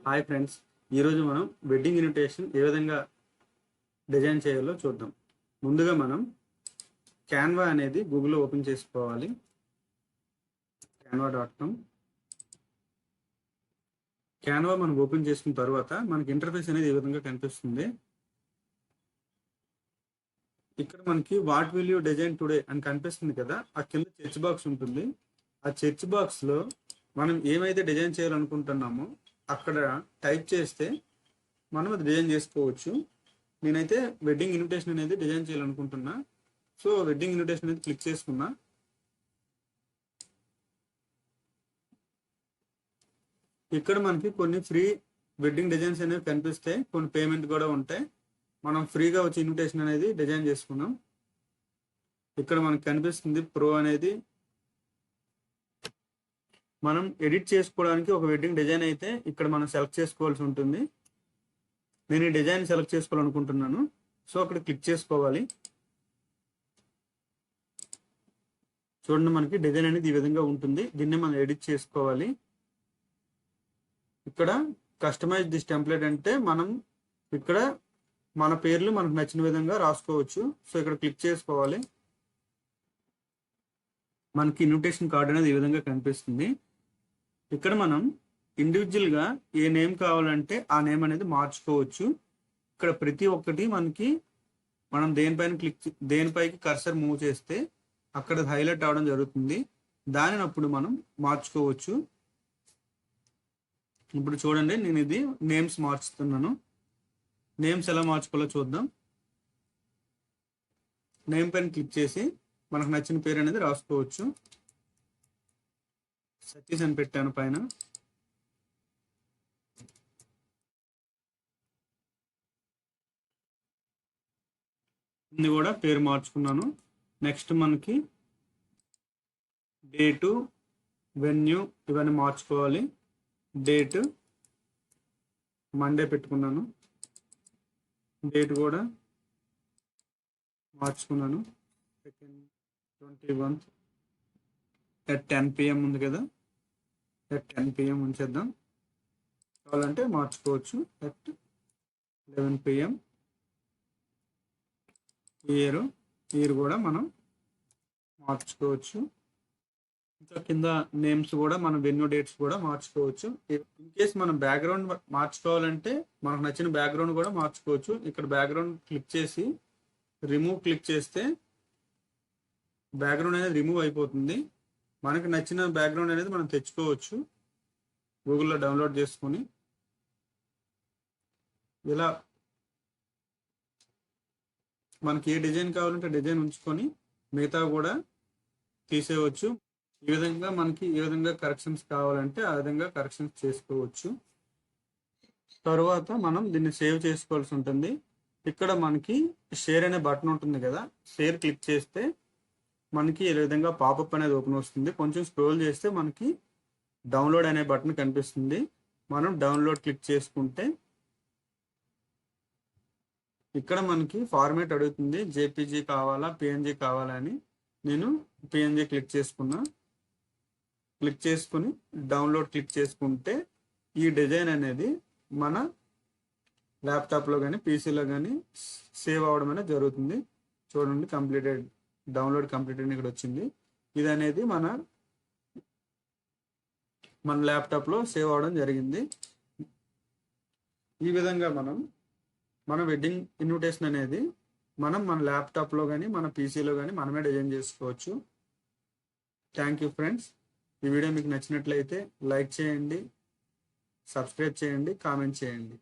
Hi friends, ఈరోజు మనం wedding invitation ఏ విధంగా డిజైన్ చేయాలో చూద్దాం. ముందుగా మనం క్యాన్వా అనేది గూగుల్లో ఓపెన్ చేసుకోవాలి. canva.com. క్యాన్వా మనం ఓపెన్ చేసుకున్న తర్వాత మనకి ఇంటర్ఫేస్ అనేది ఈ విధంగా కనిపిస్తుంది. ఇక్కడ మనకి what will you design today అని కనిపిస్తుంది కదా, ఆ కింద సెర్చ్ బాక్స్ ఉంటుంది. ఆ సెర్చ్ బాక్స్లో మనం ఏమైతే డిజైన్ చేయాలనుకుంటున్నామో అక్కడ టైప్ చేస్తే మనం అది డిజైన్ చేసుకోవచ్చు. నేనైతే వెడ్డింగ్ ఇన్విటేషన్ అనేది డిజైన్ చేయాలనుకుంటున్నా. సో వెడ్డింగ్ ఇన్విటేషన్ అనేది క్లిక్ చేసుకున్నా. ఇక్కడ మనకి కొన్ని ఫ్రీ వెడ్డింగ్ డిజైన్స్ అనేవి కనిపిస్తాయి, కొన్ని పేమెంట్ కూడా ఉంటాయి. మనం ఫ్రీగా వచ్చి ఇన్విటేషన్ అనేది డిజైన్ చేసుకున్నాం. ఇక్కడ మనకి కనిపిస్తుంది ప్రో అనేది. మనం ఎడిట్ చేసుకోవడానికి ఒక వెడ్డింగ్ డిజైన్ అయితే ఇక్కడ మనం సెలెక్ట్ చేసుకోవాల్సి ఉంటుంది. నేను ఈ డిజైన్ సెలెక్ట్ చేసుకోవాలనుకుంటున్నాను. సో అక్కడ క్లిక్ చేసుకోవాలి. చూడండి, మనకి డిజైన్ అనేది ఈ విధంగా ఉంటుంది. దీన్ని మనం ఎడిట్ చేసుకోవాలి. ఇక్కడ కస్టమైజ్ దిస్ టెంప్లెట్ అంటే మనం ఇక్కడ మన పేర్లు మనకు నచ్చిన విధంగా రాసుకోవచ్చు. సో ఇక్కడ క్లిక్ చేసుకోవాలి. మనకి ఇన్విటేషన్ కార్డ్ అనేది ఈ విధంగా కనిపిస్తుంది. ఇక్కడ మనం ఇండివిజువల్గా ఏ నేమ్ కావాలంటే ఆ నేమ్ అనేది మార్చుకోవచ్చు. ఇక్కడ ప్రతి ఒక్కటి మనం దేనిపైకి కర్సర్ మూవ్ చేస్తే అక్కడ హైలైట్ అవడం జరుగుతుంది. దానిని అప్పుడు మనం మార్చుకోవచ్చు. ఇప్పుడు చూడండి, నేను ఇది నేమ్స్ మార్చుతున్నాను. నేమ్స్ ఎలా మార్చుకోవాలో చూద్దాం. నేమ్ పైన క్లిక్ చేసి మనకు నచ్చిన పేరు అనేది రాసుకోవచ్చు. సతీష్ అని పెట్టాను పైన. ఇది కూడా పేరు మార్చుకున్నాను. నెక్స్ట్ మనకి డేటు, వెన్యూ ఇవన్నీ మార్చుకోవాలి. డేట్ మండే పెట్టుకున్నాను. డేట్ కూడా మార్చుకున్నాను. 21 at 10 PM ఉంది కదా, at 10 PM ఉంచేద్దాం. కావాలంటే మార్చుకోవచ్చు at 11 PM. ఇయర్ కూడా మనం మార్చుకోవచ్చు. ఇంకా కింద నేమ్స్ కూడా మనం వెన్యూ డేట్స్ కూడా మార్చుకోవచ్చు. ఇన్ కేస్ మనం బ్యాక్గ్రౌండ్ మార్చుకోవాలంటే మనకు నచ్చిన బ్యాక్గ్రౌండ్ కూడా మార్చుకోవచ్చు. ఇక్కడ బ్యాక్గ్రౌండ్ క్లిక్ చేసి రిమూవ్ క్లిక్ చేస్తే బ్యాక్గ్రౌండ్ అనేది రిమూవ్ అయిపోతుంది. మనకు నచ్చిన బ్యాక్గ్రౌండ్ అనేది మనం తెచ్చుకోవచ్చు గూగుల్లో డౌన్లోడ్ చేసుకొని. ఇలా మనకి ఏ డిజైన్ కావాలంటే డిజైన్ ఉంచుకొని మిగతా కూడా తీసేయవచ్చు. ఈ విధంగా మనకి ఏ విధంగా కరెక్షన్స్ కావాలంటే ఆ విధంగా కరెక్షన్స్ చేసుకోవచ్చు. తర్వాత మనం దీన్ని సేవ్ చేసుకోవాల్సి ఉంటుంది. ఇక్కడ మనకి షేర్ అనే బటన్ ఉంటుంది కదా, షేర్ క్లిక్ చేస్తే మనకి ఈ విధంగా పాపప్ అనేది ఓపెన్ వస్తుంది. కొంచెం స్క్రోల్ చేస్తే మనకి డౌన్లోడ్ అనే బటన్ కనిపిస్తుంది. మనం డౌన్లోడ్ క్లిక్ చేసుకుంటే ఇక్కడ మనకి ఫార్మేట్ అడుగుతుంది. జేపీజీ కావాలా, పిఎన్జీ కావాలా అని. నేను పిఎన్జీ క్లిక్ చేసుకున్నా. క్లిక్ చేసుకుని డౌన్లోడ్ క్లిక్ చేసుకుంటే ఈ డిజైన్ అనేది మన ల్యాప్టాప్లో కానీ పీసీలో కానీ సేవ్ అవ్వడం అనేది జరుగుతుంది. చూడండి, కంప్లీటెడ్, డౌన్లోడ్ కంప్లీటెడ్ ఇక్కడ వచ్చింది. ఇది అనేది మన ల్యాప్టాప్లో సేవ్ అవ్వడం జరిగింది. ఈ విధంగా మన వెడ్డింగ్ ఇన్విటేషన్ అనేది మన ల్యాప్టాప్లో కానీ మన పీసీలో కానీ మనమే డిజైన్ చేసుకోవచ్చు. Thank you friends. ఈ వీడియో మీకు నచ్చినట్లయితే లైక్ చేయండి, సబ్స్క్రైబ్ చేయండి, కామెంట్ చేయండి.